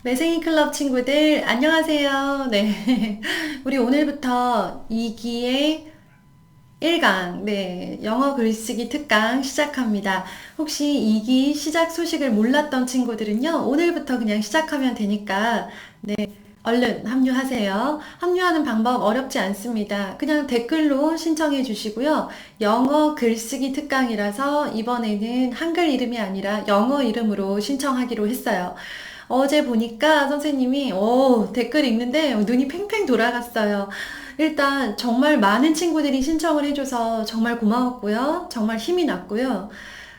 매생이 클럽 친구들, 안녕하세요. 네. 우리 오늘부터 2기의 1강, 네. 영어 글쓰기 특강 시작합니다. 혹시 2기 시작 소식을 몰랐던 친구들은요, 오늘부터 그냥 시작하면 되니까, 얼른 합류하세요. 합류하는 방법 어렵지 않습니다. 그냥 댓글로 신청해 주시고요. 영어 글쓰기 특강이라서 이번에는 한글 이름이 아니라 영어 이름으로 신청하기로 했어요. 어제 보니까 선생님이 댓글 읽는데 눈이 팽팽 돌아갔어요. 일단 정말 많은 친구들이 신청을 해줘서 정말 고마웠고요. 정말 힘이 났고요.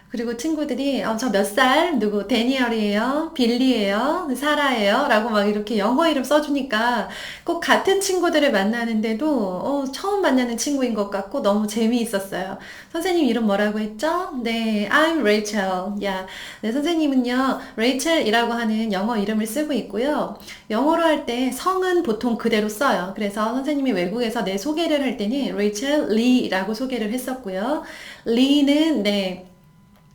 그리고 친구들이 저 몇 살? 누구? 데니얼이에요? 빌리예요? 사라예요? 라고 막 이렇게 영어 이름 써주니까 꼭 같은 친구들을 만나는데도 처음 만나는 친구인 것 같고 너무 재미있었어요. 선생님 이름 뭐라고 했죠? 네, I'm Rachel. 야, 네, 선생님은요, 레이첼이라고 하는 영어 이름을 쓰고 있고요. 영어로 할 때 성은 보통 그대로 써요. 그래서 선생님이 외국에서 내 소개를 할 때는 레이첼 리라고 소개를 했었고요. 리는 네,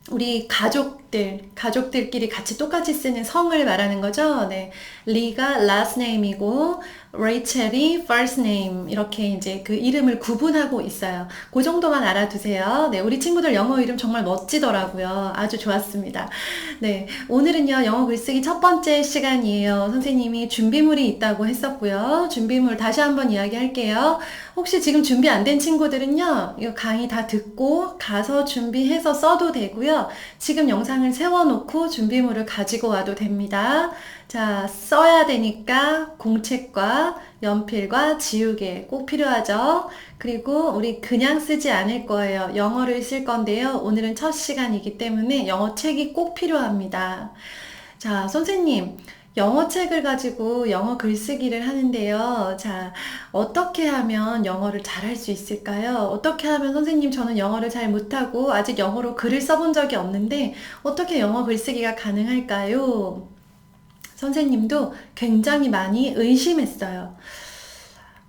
우리 가족들끼리 같이 똑같이 쓰는 성을 말하는 거죠. 네. 리가 last name이고, 레이첼이 first name. 이렇게 이제 그 이름을 구분하고 있어요. 그 정도만 알아두세요. 네. 우리 친구들 영어 이름 정말 멋지더라고요. 아주 좋았습니다. 네. 오늘은요, 영어 글쓰기 첫 번째 시간이에요. 선생님이 준비물이 있다고 했었고요. 준비물 다시 한번 이야기할게요. 혹시 지금 준비 안 된 친구들은요, 이거 강의 다 듣고 가서 준비해서 써도 되고요. 지금 영상을 세워놓고 준비물을 가지고 와도 됩니다. 자, 써야 되니까 공책과 연필과 지우개 꼭 필요하죠. 그리고 우리 그냥 쓰지 않을 거예요. 영어를 쓸 건데요. 오늘은 첫 시간이기 때문에 영어 책이 꼭 필요합니다. 자, 선생님. 영어 책을 가지고 영어 글쓰기를 하는데요. 자, 어떻게 하면 영어를 잘할 수 있을까요? 어떻게 하면 선생님 저는 영어를 잘 못하고 아직 영어로 글을 써본 적이 없는데 어떻게 영어 글쓰기가 가능할까요? 선생님도 굉장히 많이 의심했어요.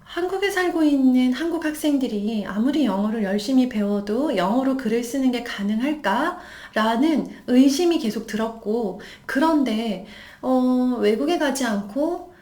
한국에 살고 있는 한국 학생들이 아무리 영어를 열심히 배워도 영어로 글을 쓰는 게 가능할까? 라는 의심이 계속 들었고, 그런데, 외국에 가지 않고,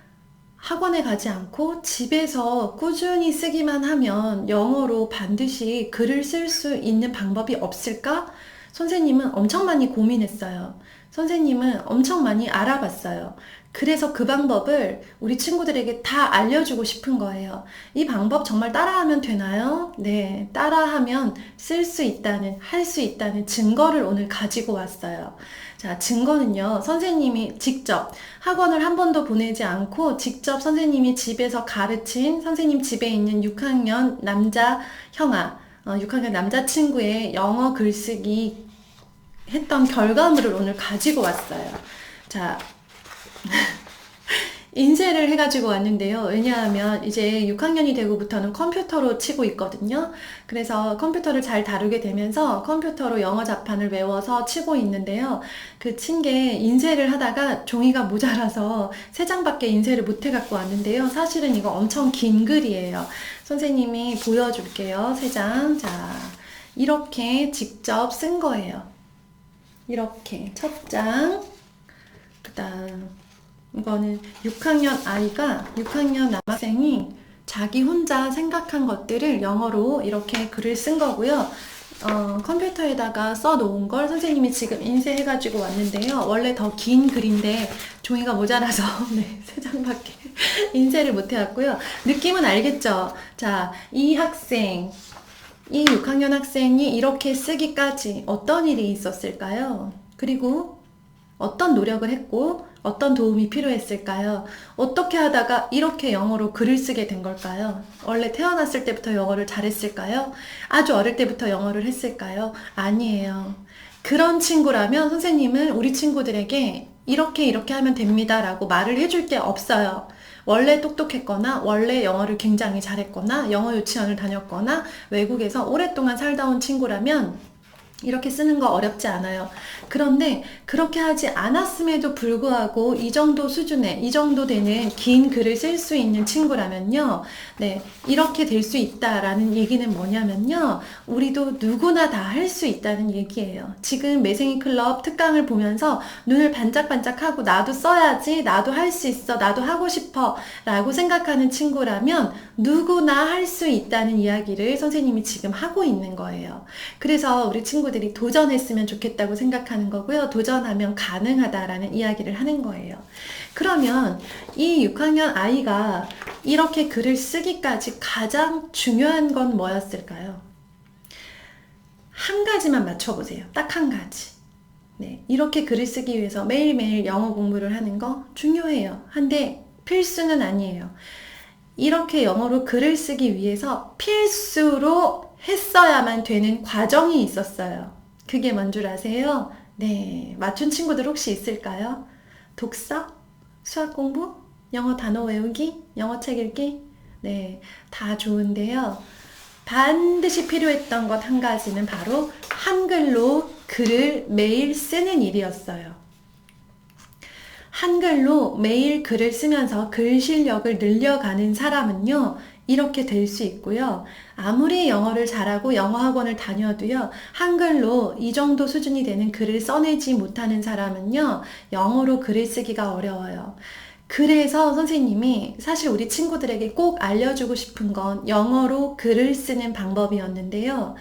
학원에 가지 않고, 집에서 꾸준히 쓰기만 하면 영어로 반드시 글을 쓸 수 있는 방법이 없을까? 선생님은 엄청 많이 고민했어요. 선생님은 엄청 많이 알아봤어요. 그래서 그 방법을 우리 친구들에게 다 알려주고 싶은 거예요. 이 방법 정말 따라하면 되나요? 네, 따라하면 쓸 수 있다는, 할 수 있다는 증거를 오늘 가지고 왔어요. 자, 증거는요, 선생님이 직접 학원을 한 번도 보내지 않고 직접 선생님이 집에서 가르친 선생님 집에 있는 6학년 남자 형아, 6학년 남자친구의 영어 글쓰기 했던 결과물을 오늘 가지고 왔어요. 자, 인쇄를 해가지고 왔는데요. 왜냐하면 이제 6학년이 되고부터는 컴퓨터로 치고 있거든요. 그래서 컴퓨터를 잘 다루게 되면서 컴퓨터로 영어 자판을 외워서 치고 있는데요. 그 친 게 인쇄를 하다가 종이가 모자라서 세 장밖에 인쇄를 못 해갖고 왔는데요. 사실은 이거 엄청 긴 글이에요. 선생님이 보여줄게요. 세 장. 자, 이렇게 직접 쓴 거예요. 이렇게 첫 장, 그다음 이거는 6학년 남학생이 자기 혼자 생각한 것들을 영어로 이렇게 글을 쓴 거고요. 컴퓨터에다가 써놓은 걸 선생님이 지금 인쇄해가지고 왔는데요. 원래 더 긴 글인데 종이가 모자라서 네, 세 장밖에 인쇄를 못 해왔고요. 느낌은 알겠죠? 자, 이 6학년 학생이 이렇게 쓰기까지 어떤 일이 있었을까요? 그리고 어떤 노력을 했고 어떤 도움이 필요했을까요? 어떻게 하다가 이렇게 영어로 글을 쓰게 된 걸까요? 원래 태어났을 때부터 영어를 잘했을까요? 아주 어릴 때부터 영어를 했을까요? 아니에요. 그런 친구라면 선생님은 우리 친구들에게 이렇게 하면 됩니다 라고 말을 해줄 게 없어요. 원래 똑똑했거나 원래 영어를 굉장히 잘했거나 영어 유치원을 다녔거나 외국에서 오랫동안 살다 온 친구라면 이렇게 쓰는 거 어렵지 않아요. 그런데 그렇게 하지 않았음에도 불구하고 이 정도 수준의, 이 정도 되는 긴 글을 쓸 수 있는 친구라면요. 네, 이렇게 될 수 있다라는 얘기는 뭐냐면요. 우리도 누구나 다 할 수 있다는 얘기예요. 지금 매생이 클럽 특강을 보면서 눈을 반짝반짝하고 나도 써야지, 나도 할 수 있어, 나도 하고 싶어 라고 생각하는 친구라면 누구나 할 수 있다는 이야기를 선생님이 지금 하고 있는 거예요. 그래서 우리 친구들이 도전했으면 좋겠다고 생각하는 거고요. 도전하면 가능하다라는 이야기를 하는 거예요. 그러면 이 6학년 아이가 이렇게 글을 쓰기까지 가장 중요한 건 뭐였을까요? 한 가지만 맞춰보세요. 딱 한 가지. 네, 이렇게 글을 쓰기 위해서 매일매일 영어 공부를 하는 거 중요해요. 한데 필수는 아니에요. 이렇게 영어로 글을 쓰기 위해서 필수로 했어야만 되는 과정이 있었어요. 그게 뭔 줄 아세요? 네, 맞춘 친구들 혹시 있을까요? 독서? 수학 공부? 영어 단어 외우기? 영어 책 읽기? 네, 다 좋은데요. 반드시 필요했던 것 한 가지는 바로 한글로 글을 매일 쓰는 일이었어요. 한글로 매일 글을 쓰면서 글 실력을 늘려가는 사람은요, 이렇게 될 수 있고요. 아무리 영어를 잘하고 영어 학원을 다녀도요, 한글로 이 정도 수준이 되는 글을 써내지 못하는 사람은요, 영어로 글을 쓰기가 어려워요. 그래서 선생님이 사실 우리 친구들에게 꼭 알려주고 싶은 건 영어로 글을 쓰는 방법이었는데요.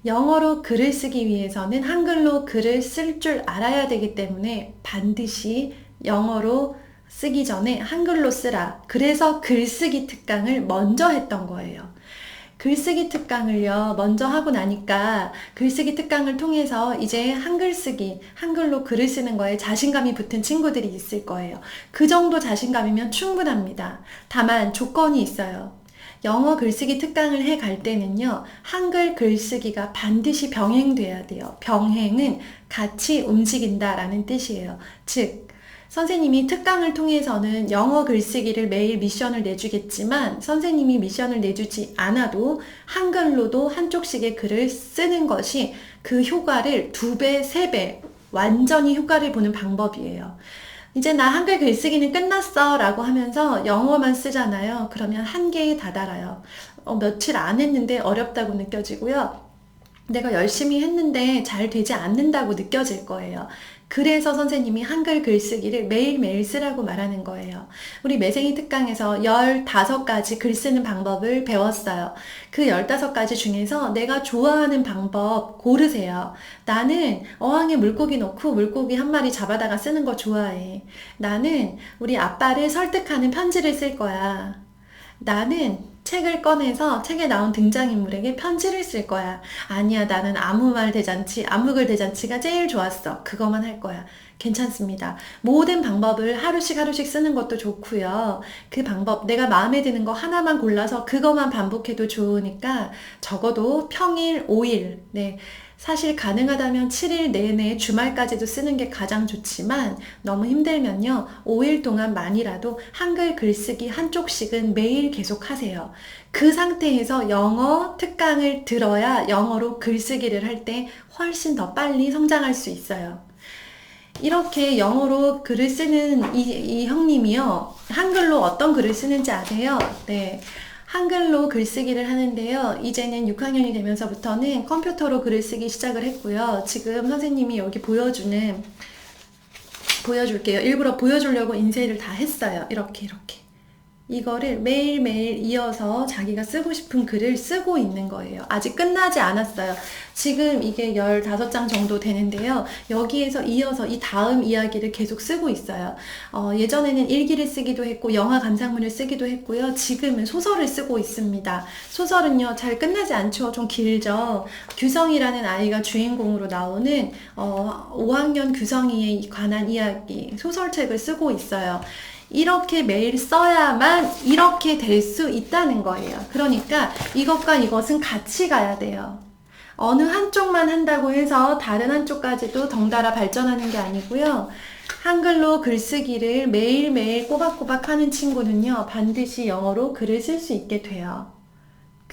영어로 글을 쓰기 위해서는 한글로 글을 쓸 줄 알아야 되기 때문에 반드시 영어로 쓰기 전에 한글로 쓰라. 그래서 글쓰기 특강을 먼저 했던 거예요. 글쓰기 특강을요, 먼저 하고 나니까 글쓰기 특강을 통해서 이제 한글 쓰기, 한글로 글을 쓰는 거에 자신감이 붙은 친구들이 있을 거예요. 그 정도 자신감이면 충분합니다. 다만 조건이 있어요. 영어 글쓰기 특강을 해 갈 때는요, 한글 글쓰기가 반드시 병행돼야 돼요. 병행은 같이 움직인다라는 뜻이에요. 즉, 선생님이 특강을 통해서는 영어 글쓰기를 매일 미션을 내주겠지만 선생님이 미션을 내주지 않아도 한글로도 한쪽씩의 글을 쓰는 것이 그 효과를 2배, 3배 완전히 효과를 보는 방법이에요. 이제 나 한글 글쓰기는 끝났어 라고 하면서 영어만 쓰잖아요. 그러면 한계에 다다라요. 며칠 안 했는데 어렵다고 느껴지고요. 내가 열심히 했는데 잘 되지 않는다고 느껴질 거예요. 그래서 선생님이 한글 글쓰기를 매일매일 쓰라고 말하는 거예요. 우리 매생이 특강에서 15가지 글 쓰는 방법을 배웠어요. 그 15가지 중에서 내가 좋아하는 방법 고르세요. 나는 어항에 물고기 넣고 물고기 한 마리 잡아다가 쓰는 거 좋아해. 나는 우리 아빠를 설득하는 편지를 쓸 거야. 나는 책을 꺼내서 책에 나온 등장인물에게 편지를 쓸 거야. 아니야, 나는 아무 말 대잔치, 아무 글 대잔치가 제일 좋았어. 그거만 할 거야. 괜찮습니다. 모든 방법을 하루씩 하루씩 쓰는 것도 좋고요. 그 방법, 내가 마음에 드는 거 하나만 골라서 그것만 반복해도 좋으니까 적어도 평일 5일, 네. 사실 가능하다면 7일 내내 주말까지도 쓰는 게 가장 좋지만 너무 힘들면요, 5일 동안만이라도 한글 글쓰기 한쪽씩은 매일 계속 하세요. 그 상태에서 영어 특강을 들어야 영어로 글쓰기를 할 때 훨씬 더 빨리 성장할 수 있어요. 이렇게 영어로 글을 쓰는 이 형님이요, 한글로 어떤 글을 쓰는지 아세요? 네. 한글로 글쓰기를 하는데요. 이제는 6학년이 되면서부터는 컴퓨터로 글을 쓰기 시작을 했고요. 지금 선생님이 여기 보여줄게요. 일부러 보여주려고 인쇄를 다 했어요. 이렇게. 이거를 매일매일 이어서 자기가 쓰고 싶은 글을 쓰고 있는 거예요. 아직 끝나지 않았어요. 지금 이게 15장 정도 되는데요. 여기에서 이어서 이 다음 이야기를 계속 쓰고 있어요. 예전에는 일기를 쓰기도 했고 영화 감상문을 쓰기도 했고요. 지금은 소설을 쓰고 있습니다. 소설은요, 잘 끝나지 않죠. 좀 길죠. 규성이라는 아이가 주인공으로 나오는 5학년 규성이에 관한 이야기, 소설책을 쓰고 있어요. 이렇게 매일 써야만 이렇게 될 수 있다는 거예요. 그러니까 이것과 이것은 같이 가야 돼요. 어느 한쪽만 한다고 해서 다른 한쪽까지도 덩달아 발전하는 게 아니고요. 한글로 글쓰기를 매일매일 꼬박꼬박 하는 친구는요, 반드시 영어로 글을 쓸 수 있게 돼요.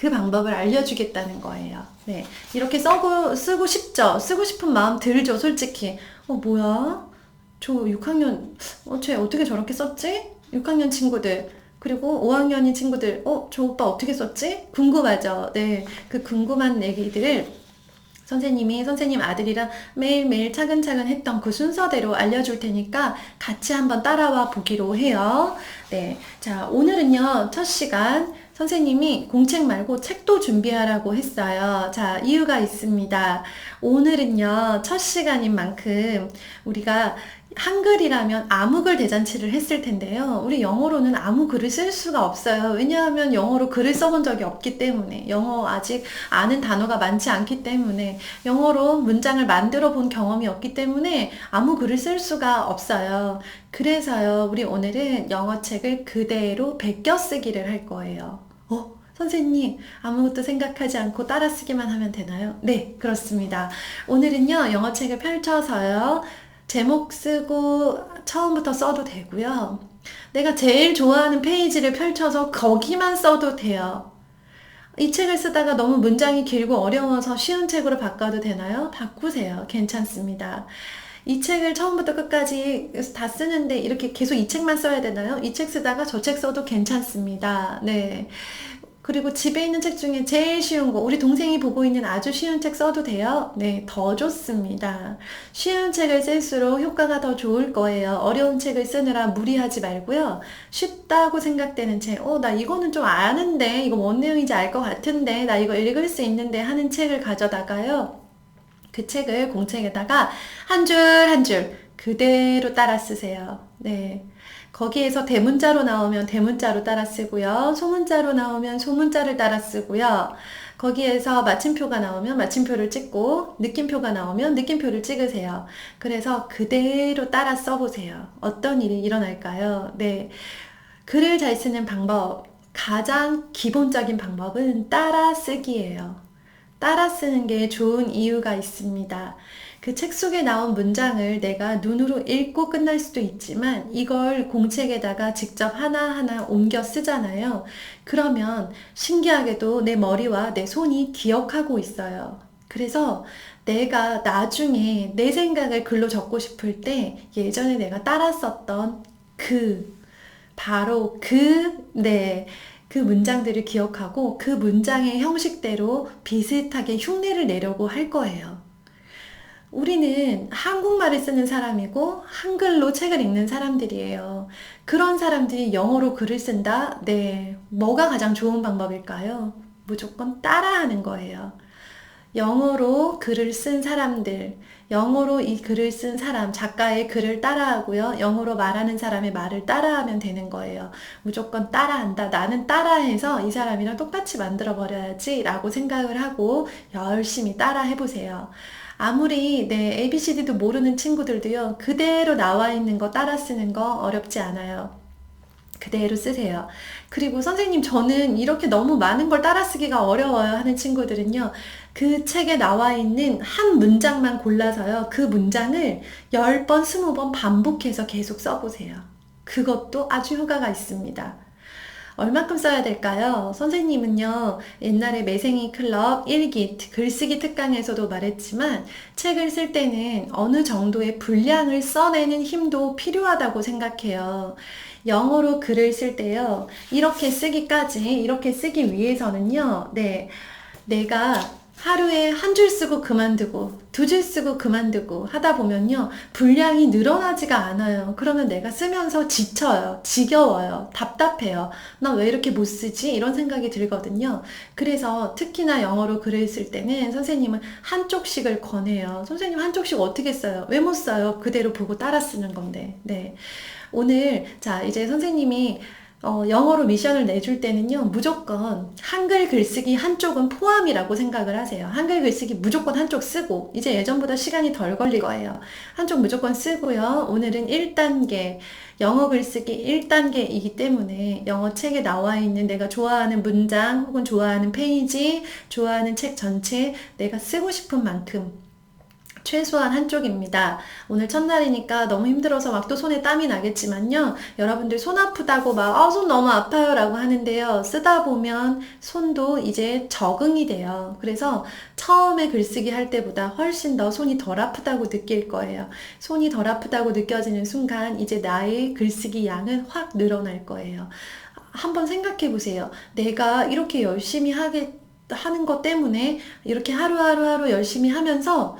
그 방법을 알려주겠다는 거예요. 네. 이렇게 쓰고 싶죠? 쓰고 싶은 마음 들죠, 솔직히. 뭐야? 저 6학년, 쟤 어떻게 저렇게 썼지? 6학년 친구들. 그리고 5학년인 친구들, 저 오빠 어떻게 썼지? 궁금하죠? 네. 그 궁금한 얘기들을 선생님이 선생님 아들이랑 매일매일 차근차근 했던 그 순서대로 알려줄 테니까 같이 한번 따라와 보기로 해요. 네. 자, 오늘은요, 첫 시간 선생님이 공책 말고 책도 준비하라고 했어요. 자, 이유가 있습니다. 오늘은요, 첫 시간인 만큼 우리가 한글이라면 암흑을 대잔치를 했을 텐데요. 우리 영어로는 아무 글을 쓸 수가 없어요. 왜냐하면 영어로 글을 써본 적이 없기 때문에, 영어 아직 아는 단어가 많지 않기 때문에, 영어로 문장을 만들어 본 경험이 없기 때문에 아무 글을 쓸 수가 없어요. 그래서요, 우리 오늘은 영어책을 그대로 베껴 쓰기를 할 거예요. 선생님, 아무것도 생각하지 않고 따라 쓰기만 하면 되나요? 네, 그렇습니다. 오늘은요, 영어책을 펼쳐서요, 제목 쓰고 처음부터 써도 되고요. 내가 제일 좋아하는 페이지를 펼쳐서 거기만 써도 돼요. 이 책을 쓰다가 너무 문장이 길고 어려워서 쉬운 책으로 바꿔도 되나요? 바꾸세요. 괜찮습니다. 이 책을 처음부터 끝까지 다 쓰는데 이렇게 계속 이 책만 써야 되나요? 이 책 쓰다가 저 책 써도 괜찮습니다. 네. 그리고 집에 있는 책 중에 제일 쉬운 거, 우리 동생이 보고 있는 아주 쉬운 책 써도 돼요? 네, 더 좋습니다. 쉬운 책을 쓸수록 효과가 더 좋을 거예요. 어려운 책을 쓰느라 무리하지 말고요. 쉽다고 생각되는 책, 나 이거는 좀 아는데, 이거 뭔 내용인지 알 것 같은데, 나 이거 읽을 수 있는데 하는 책을 가져다가요. 그 책을 공책에다가 한 줄 한 줄 그대로 따라 쓰세요. 네. 거기에서 대문자로 나오면 대문자로 따라 쓰고요. 소문자로 나오면 소문자를 따라 쓰고요. 거기에서 마침표가 나오면 마침표를 찍고 느낌표가 나오면 느낌표를 찍으세요. 그래서 그대로 따라 써보세요. 어떤 일이 일어날까요? 네. 글을 잘 쓰는 방법, 가장 기본적인 방법은 따라 쓰기예요. 따라 쓰는 게 좋은 이유가 있습니다. 그 책 속에 나온 문장을 내가 눈으로 읽고 끝날 수도 있지만 이걸 공책에다가 직접 하나하나 옮겨 쓰잖아요. 그러면 신기하게도 내 머리와 내 손이 기억하고 있어요. 그래서 내가 나중에 내 생각을 글로 적고 싶을 때 예전에 내가 따라 썼던 바로 그 문장들을 기억하고 그 문장의 형식대로 비슷하게 흉내를 내려고 할 거예요. 우리는 한국말을 쓰는 사람이고 한글로 책을 읽는 사람들이에요. 그런 사람들이 영어로 글을 쓴다? 네. 뭐가 가장 좋은 방법일까요? 무조건 따라하는 거예요. 영어로 글을 쓴 사람들, 영어로 이 글을 쓴 사람, 작가의 글을 따라하고요. 영어로 말하는 사람의 말을 따라하면 되는 거예요. 무조건 따라한다. 나는 따라해서 이 사람이랑 똑같이 만들어 버려야지 라고 생각을 하고 열심히 따라 해보세요. 아무리 ABCD도 모르는 친구들도요. 그대로 나와 있는 거 따라 쓰는 거 어렵지 않아요. 그대로 쓰세요. 그리고 선생님 저는 이렇게 너무 많은 걸 따라 쓰기가 어려워요 하는 친구들은요. 그 책에 나와 있는 한 문장만 골라서요. 그 문장을 10번, 20번 반복해서 계속 써보세요. 그것도 아주 효과가 있습니다. 얼마큼 써야 될까요? 선생님은요, 옛날에 매생이 클럽 1기 글쓰기 특강에서도 말했지만 책을 쓸 때는 어느 정도의 분량을 써내는 힘도 필요하다고 생각해요. 영어로 글을 쓸 때요, 이렇게 쓰기 위해서는요, 내가 하루에 한 줄 쓰고 그만두고 두 줄 쓰고 그만두고 하다 보면요 분량이 늘어나지가 않아요. 그러면 내가 쓰면서 지쳐요, 지겨워요, 답답해요. 나 왜 이렇게 못 쓰지? 이런 생각이 들거든요. 그래서 특히나 영어로 글을 쓸 때는 선생님은 한쪽씩을 권해요. 선생님 한쪽씩 어떻게 써요? 왜 못 써요? 그대로 보고 따라 쓰는 건데. 네. 오늘 자 이제 선생님이 영어로 미션을 내줄 때는요, 무조건 한글 글쓰기 한쪽은 포함이라고 생각을 하세요. 한글 글쓰기 무조건 한쪽 쓰고, 이제 예전보다 시간이 덜 걸릴 거예요. 한쪽 무조건 쓰고요. 오늘은 1단계, 영어 글쓰기 1단계이기 때문에 영어 책에 나와 있는 내가 좋아하는 문장, 혹은 좋아하는 페이지, 좋아하는 책 전체 내가 쓰고 싶은 만큼 최소한 한쪽입니다. 오늘 첫날이니까 너무 힘들어서 막 또 손에 땀이 나겠지만요. 여러분들 손 아프다고 막, 손 너무 아파요 라고 하는데요. 쓰다 보면 손도 이제 적응이 돼요. 그래서 처음에 글쓰기 할 때보다 훨씬 더 손이 덜 아프다고 느낄 거예요. 손이 덜 아프다고 느껴지는 순간 이제 나의 글쓰기 양은 확 늘어날 거예요. 한번 생각해 보세요. 내가 이렇게 열심히 하는 것 때문에 이렇게 하루하루 열심히 하면서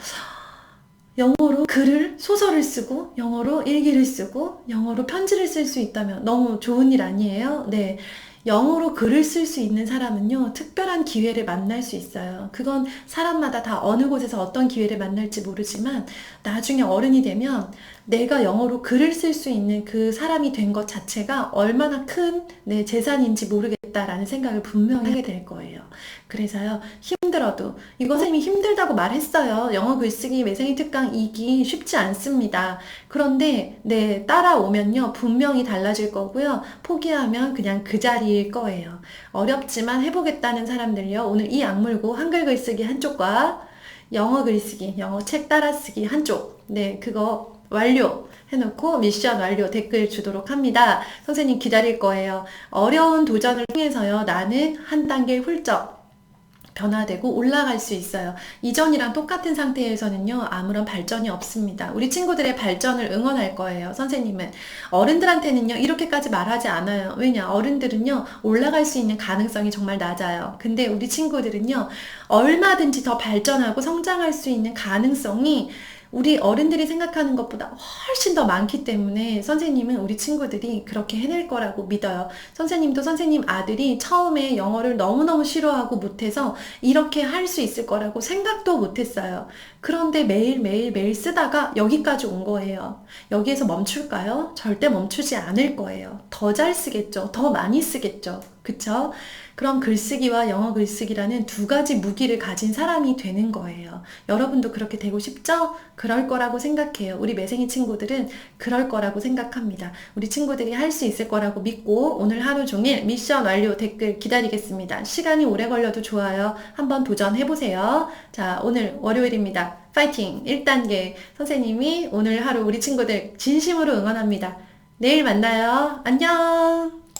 영어로 글을, 소설을 쓰고, 영어로 일기를 쓰고, 영어로 편지를 쓸 수 있다면 너무 좋은 일 아니에요? 네. 영어로 글을 쓸 수 있는 사람은요, 특별한 기회를 만날 수 있어요. 그건 사람마다 다 어느 곳에서 어떤 기회를 만날지 모르지만, 나중에 어른이 되면 내가 영어로 글을 쓸 수 있는 그 사람이 된 것 자체가 얼마나 큰 내 재산인지 모르겠다라는 생각을 분명히 하게 될 거예요. 그래서요, 힘들어도, 이거 선생님이 힘들다고 말했어요. 영어 글쓰기 매생이 특강 2기 쉽지 않습니다. 그런데, 네, 따라오면요, 분명히 달라질 거고요. 포기하면 그냥 그 자리일 거예요. 어렵지만 해보겠다는 사람들요, 오늘 이 악물고 한글 글쓰기 한쪽과 영어 글쓰기, 영어 책 따라쓰기 한쪽, 네, 그거 완료 해놓고 미션 완료 댓글 주도록 합니다. 선생님 기다릴 거예요. 어려운 도전을 통해서요, 나는 한 단계 훌쩍 변화되고 올라갈 수 있어요. 이전이랑 똑같은 상태에서는요, 아무런 발전이 없습니다. 우리 친구들의 발전을 응원할 거예요. 선생님은 어른들한테는요, 이렇게까지 말하지 않아요. 왜냐? 어른들은요, 올라갈 수 있는 가능성이 정말 낮아요. 근데 우리 친구들은요, 얼마든지 더 발전하고 성장할 수 있는 가능성이 우리 어른들이 생각하는 것보다 훨씬 더 많기 때문에 선생님은 우리 친구들이 그렇게 해낼 거라고 믿어요. 선생님도 선생님 아들이 처음에 영어를 너무너무 싫어하고 못해서 이렇게 할 수 있을 거라고 생각도 못했어요. 그런데 매일 쓰다가 여기까지 온 거예요. 여기에서 멈출까요? 절대 멈추지 않을 거예요. 더 잘 쓰겠죠. 더 많이 쓰겠죠. 그쵸? 그럼 글쓰기와 영어 글쓰기라는 두 가지 무기를 가진 사람이 되는 거예요. 여러분도 그렇게 되고 싶죠? 그럴 거라고 생각해요. 우리 매생이 친구들은 그럴 거라고 생각합니다. 우리 친구들이 할 수 있을 거라고 믿고 오늘 하루 종일 미션 완료 댓글 기다리겠습니다. 시간이 오래 걸려도 좋아요. 한번 도전해보세요. 자, 오늘 월요일입니다. 파이팅! 1단계 선생님이 오늘 하루 우리 친구들 진심으로 응원합니다. 내일 만나요. 안녕!